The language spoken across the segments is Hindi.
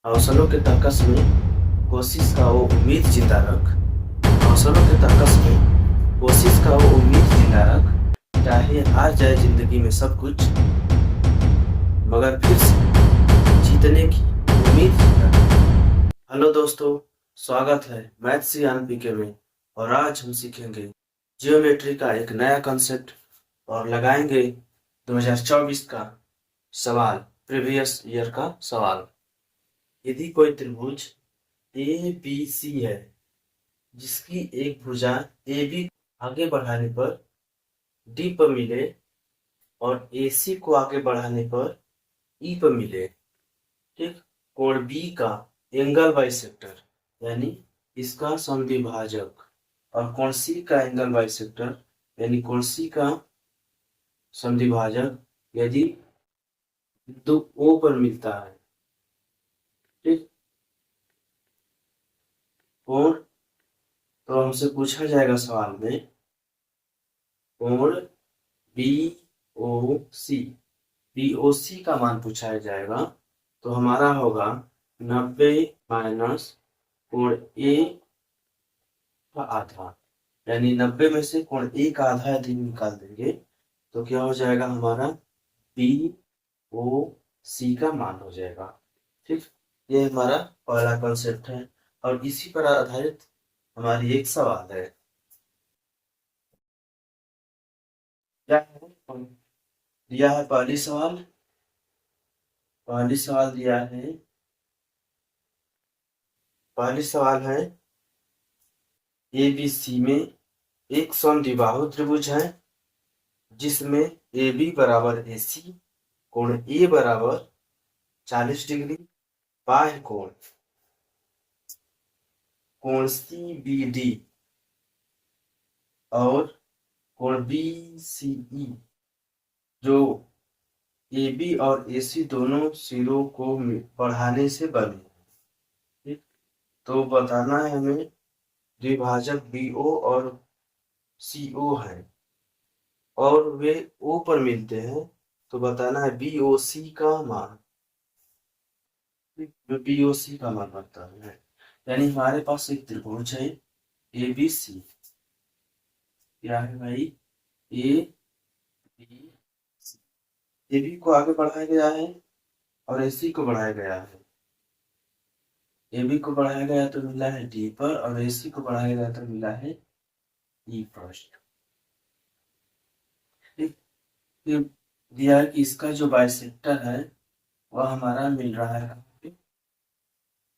हौसलों के तर्कस में कोशिश का वो उम्मीद जिंदा रख। हौसलों के तर्कस में कोशिश का वो उम्मीद जिंदा रख। चाहे हार जाए जिंदगी में सब कुछ, मगर फिर से जीतने की उम्मीद जिंदा रख। हेलो दोस्तों, स्वागत है मैथ्स यान पीके में। और आज हम सीखेंगे जियोमेट्री का एक नया कंसेप्ट और लगाएंगे 2024 का सवाल, प्रीवियस ईयर का सवाल। यदि कोई त्रिभुज ए बी सी है जिसकी एक भुजा ए बी आगे बढ़ाने पर डी पर मिले और ए सी को आगे बढ़ाने पर ई पर मिले, ठीक। कोण बी का एंगल बाइसेक्टर यानी इसका समद्विभाजक और कोण सी का एंगल बाइसेक्टर यानी कोण सी का समद्विभाजक यदि बिंदु ओ पर मिलता है, ठीक। कोण तो हमसे पूछा जाएगा सवाल में कोण बी ओ सी, बी ओ सी का मान पूछा जाएगा। तो हमारा होगा 90 माइनस कोण ए का आधा, यानी 90 में से कोण ए का आधा यदि निकाल देंगे तो क्या हो जाएगा, हमारा बी ओ सी का मान हो जाएगा, ठीक। ये हमारा पहला कॉन्सेप्ट है और इसी पर आधारित हमारी एक सवाल है। क्या है? दिया है पहली सवाल दिया है। पहली सवाल है ए बी सी में एक समद्विबाहु त्रिभुज है जिसमें ए बी बराबर ए सी, कोण ए बराबर 40 डिग्री, बाह्य कोण कोण सी बी डी और कोण बी सी ई जो ए बी और ए सी दोनों सिरों को बढ़ाने से बने, ठीक। तो बताना है हमें द्विभाजक बी ओ और सी ओ है और वे ओ पर मिलते हैं, तो बताना है बी ओ सी का मान, बी ओ सी का मान बनता है। यानी हमारे पास एक त्रिभुज है ए बी सी। क्या है भाई? A B C. A B को आगे बढ़ाया गया है और ए सी को बढ़ाया गया है। ए बी को बढ़ाया गया तो मिला है डी पर और ए सी को बढ़ाया गया तो मिला है ई फर्स्ट, ठीक। फिर दिया है कि इसका जो बाइसेक्टर है वह हमारा मिल रहा है कहाँ पे?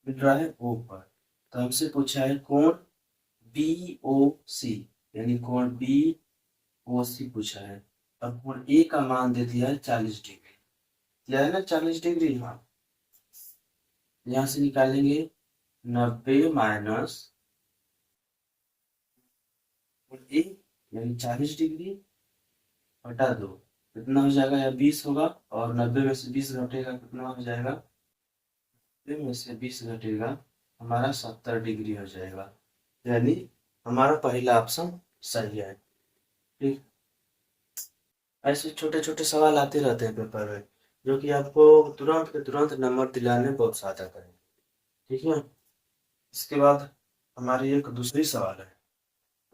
मिल रहा है ओ पर। तो हमसे पूछा है कोण बी ओ सी, यानी कोण बी ओ सी पूछा है। अब कोण ए का मान दे दिया है 40 डिग्री, दिया है ना 40 डिग्री। हाँ, यहाँ से निकालेंगे 90 माइनस कोण ए यानी 40 डिग्री हटा दो, कितना हो जाएगा, या 20 होगा और 90 में से 20 घटेगा, कितना हो जाएगा, 90 में से 20 घटेगा हमारा 70 डिग्री हो जाएगा। यानी हमारा पहला ऑप्शन सही है, ठीक। ऐसे छोटे छोटे सवाल आते रहते हैं पेपर में जो कि आपको तुरंत के तुरंत नंबर दिलाने में बहुत सहायता करेंगे, ठीक है। इसके बाद हमारी एक दूसरी सवाल है,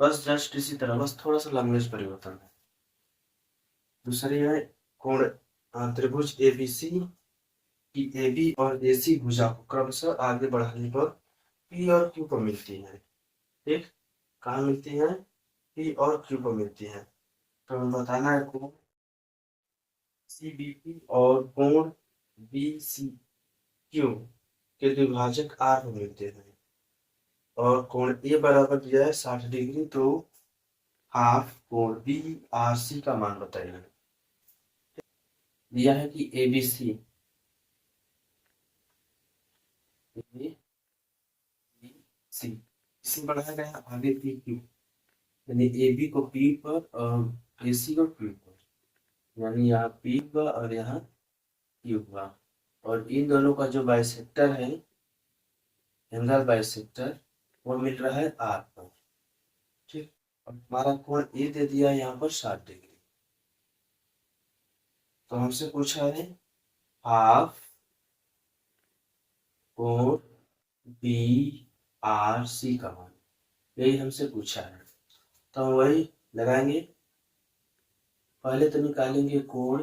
बस जस्ट इसी तरह, बस थोड़ा सा लैंग्वेज परिवर्तन है। दूसरी है कोण त्रिभुज ए बी सी की ए बी और ए सी भुजा को क्रमशः आगे बढ़ाने पर पी और क्यू पर मिलती है, ठीक। कहाँ मिलती है? पी और क्यू पर मिलती है। तो हमें बताना है कोण सी बी पी और कोण बी सी क्यू के द्विभाजक आर में मिलते हैं और कोण ए बराबर दिया है 60 डिग्री, तो हाफ कोण बी आर सी का मान बताइए। दिया है कि A B C, A B C इसे बढ़ाया गया आगे पी क्यू, यानी ए बी को पी पर और ए सी को क्यू पर, यानी यहाँ पी हुआ और यहाँ क्यू हुआ। और इन दोनों का जो बाइसेक्टर है, एंगल बाइसेक्टर, वो मिल रहा है आर पर, ठीक। और हमारा कोण ए दे दिया यहाँ पर 60 डिग्री। तो हमसे पूछा है हाफ कोण बी आर सी का मान, यही हमसे पूछा है। तो हम वही लगाएंगे। पहले तो निकालेंगे कोण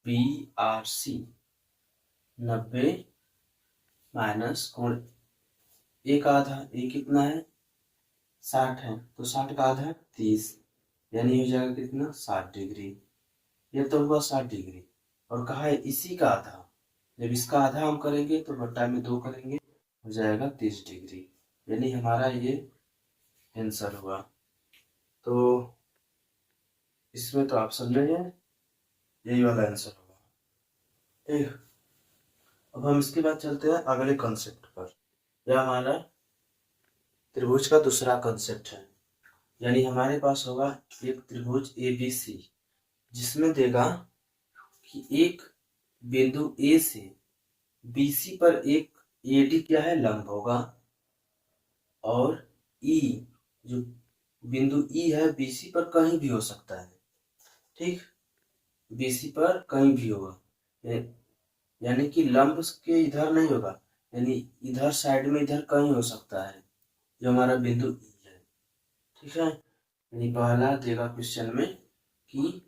बी आर सी, 90 माइनस कोण ए का आधा, ए कितना है 60 है, तो 60 का आधा 30, यानी हो जाएगा कितना 60 डिग्री। ये तो हुआ 60 डिग्री, और कहा है इसी का आधा, जब इसका आधा हम करेंगे तो बट्टा में 2 करेंगे, हो जाएगा 30 डिग्री, यानी हमारा ये आंसर हुआ। तो इसमें तो आप समझ रहे हैं, यही वाला आंसर होगा। ठीक, अब हम इसके बाद चलते हैं अगले कॉन्सेप्ट पर। यह हमारा त्रिभुज का दूसरा कॉन्सेप्ट है, यानी हमारे पास होगा एक त्रिभुज ए बी सी, जिसमें देगा कि एक बिंदु ए से बीसी पर एक एडी क्या है लंब होगा, और ई जो बिंदु ई है बीसी पर कहीं भी हो सकता है। ठीक, बीसी पर कहीं भी होगा, यानी कि लंब के इधर नहीं होगा, यानी इधर साइड में इधर कहीं हो सकता है, जो हमारा बिंदु ई है। ठीक है, यानी पहला देगा क्वेश्चन में कि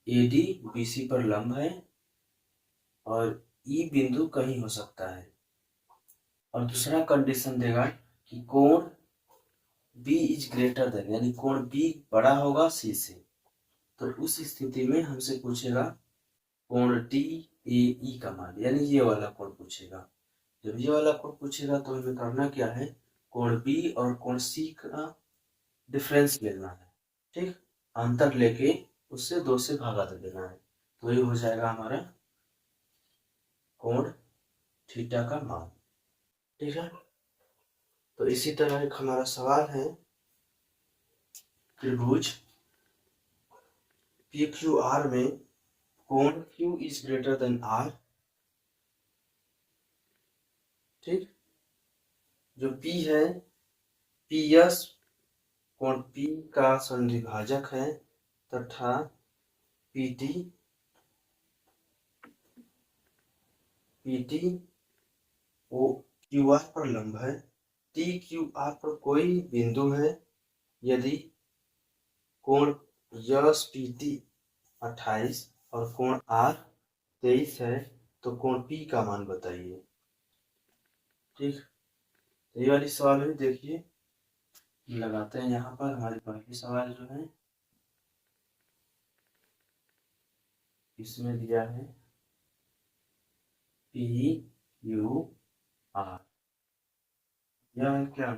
एडी बीसी पर लंब है और ई बिंदु कहीं हो सकता है, और दूसरा कंडीशन देगा कि कोण बी इज ग्रेटर देन, यानी कोण बी बड़ा होगा सी से। तो उस स्थिति में हमसे पूछेगा कोण डी ए ई का मान, यानी ये वाला कोण पूछेगा। जब ये वाला कोण पूछेगा तो हमें करना क्या है, कोण बी और कोण सी का डिफरेंस लेना है। ठीक, अंतर लेके उससे 2 से भागा दे देना है, तो ये हो जाएगा हमारा कोण थीटा का मान। ठीक है, तो इसी तरह एक हमारा सवाल है, त्रिभुज पी क्यू आर में कोण Q is greater than R. ठीक, जो पी है पी एस कोण पी का संधिभाजक है, तथा पीटी ओ क्यू आर पर लंब है। टी क्यू आर पर कोई बिंदु है, यदि कोण यस पीटी 28 और कोण आर 23 है, तो कोण पी का मान बताइए। ठीक, ये वाली सवाल भी देखिए, लगाते हैं यहाँ पर हमारे पहले सवाल जो है, इसमें दिया है पी क्यू आर, यह है क्या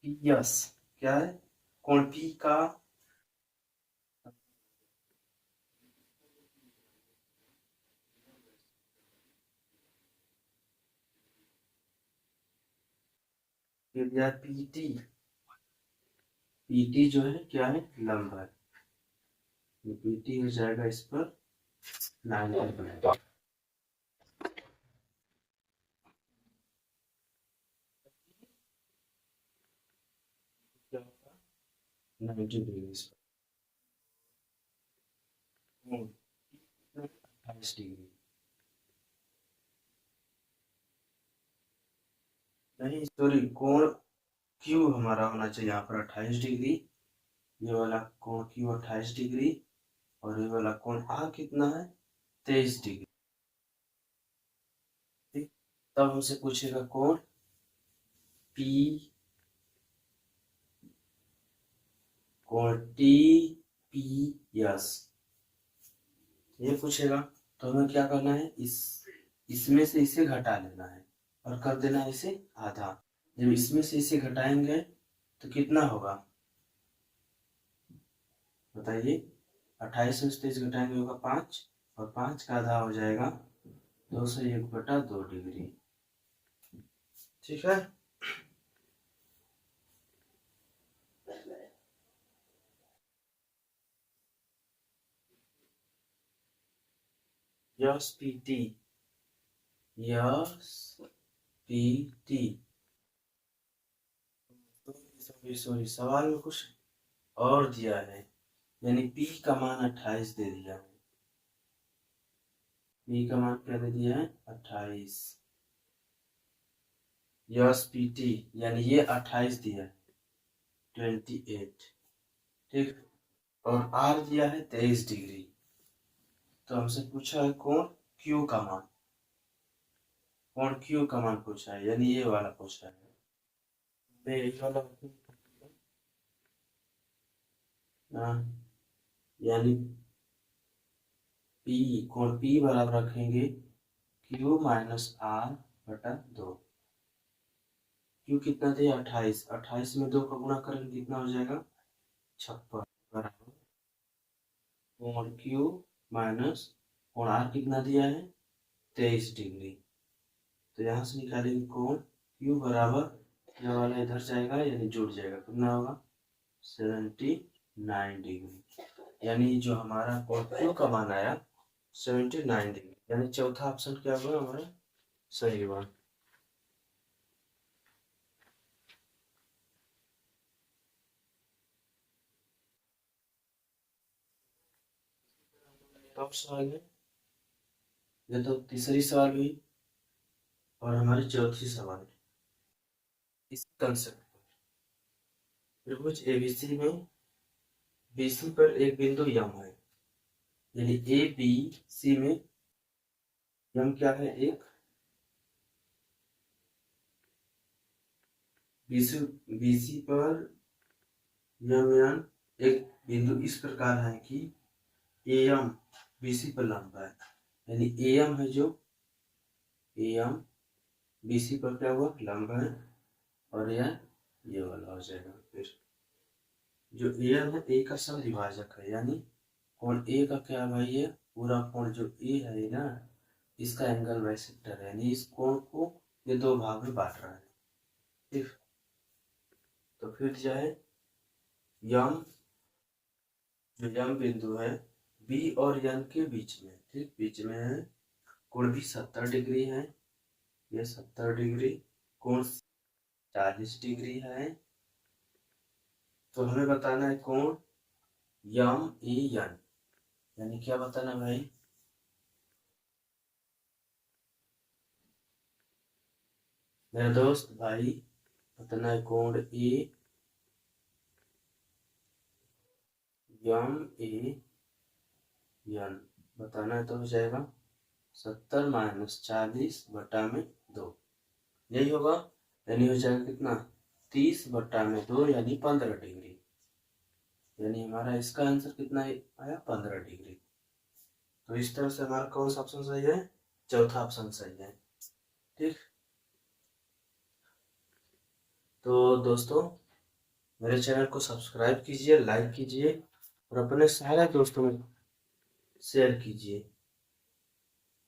पी यस, क्या है कोण पी का दिया पीटी, पीटी जो है क्या है लंब है, पीटी हो जाएगा इस पर 90 डिग्री, 28 डिग्री, नहीं सॉरी, कोण क्यू हमारा होना चाहिए यहाँ पर 28 डिग्री, ये वाला कोण क्यू 28 डिग्री, और ये वाला कोण आर कितना है 23 डिग्री। ठीक, तब हमसे पूछेगा कोण पी कोण टी पी यस, ये पूछेगा। तो हमें क्या करना है, इसमें से इसे घटा लेना है और कर देना है इसे आधा। जब इसमें से इसे घटाएंगे तो कितना होगा बताइए, 28 में से 23 घटाएंगे होगा 5, और 5 का आधा हो जाएगा 201/2 डिग्री। ठीक है, yes PT, yes PT, sorry सवाल में कुछ और दिया है, यानी पी का मान 28 दे दिया है, पी का मान क्या दे दिया है 28। यस पी टी यानी ये 28 दिया है 28। ठीक। और आर दिया है 23 डिग्री। तो हमसे पूछा है कोण क्यू का मान। कोण क्यू का मान पूछा है यानी ये वाला पूछा है। मैं यही वाला यानी पी कोण पी बराबर रखेंगे क्यू माइनस आर बटा 2। क्यू कितना थे 28। 28 में 2 का गुणा करेंगे कितना हो जाएगा 56 बराबर कोण क्यू माइनस कोण आर कितना दिया है 23 डिग्री। तो यहाँ से निकालेंगे कोण क्यू बराबर यह वाला इधर जाएगा यानी जुड़ जाएगा कितना होगा 79 डिग्री। यानी जो हमारा कोण क्यू का मान आया 79 डिग्री यानी चौथा ऑप्शन क्या होगा हमारा सही हुआ। टॉप सवाल है ये तो तीसरी सवाल हुई और हमारी चौथी सवाल इस कंसेप्ट पर त्रिभुज एबीसी में बीसी पर एक बिंदु यम है यानी ए बी सी में यम क्या है एक बीसी बीसी पर यम एक बिंदु इस प्रकार है कि एम बीसी पर लंब है यानी एम है जो एम बीसी पर क्या हुआ लंब है और यह ये वाला हो जाएगा। फिर जो एम है ए का समविभाजक है यानी कोण ए का क्या भाई है पूरा कोण जो ए है ना इसका एंगल बाइसेक्टर है यानी इस कोण को ये दो भाग में बांट रहा है। ठीक। तो फिर जो है यम जो यम बिंदु है बी और यन के बीच में ठीक बीच में है कोण भी 70 डिग्री है ये 70 डिग्री कोण 40 डिग्री है। तो हमें बताना है कोण यम ए यन यानी क्या बताना भाई मेरा दोस्त भाई बताना है कोण ए यम ए यन बताना है तो हो जाएगा 70 माइनस 40 बटा में 2 यही होगा यानी हो जाएगा कितना 30 बटा में 2 यानी 15 डिग्री यानी हमारा इसका आंसर कितना आया 15 डिग्री। तो इस तरह से हमारा कौन सा ऑप्शन सही है चौथा ऑप्शन सही है। ठीक। तो दोस्तों मेरे चैनल को सब्सक्राइब कीजिए लाइक कीजिए और अपने सारे दोस्तों में शेयर कीजिए।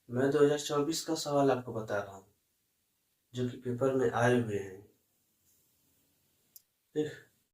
मैं 2024 का सवाल आपको बता रहा हूँ जो कि पेपर में आए हुए हैं। ठीक।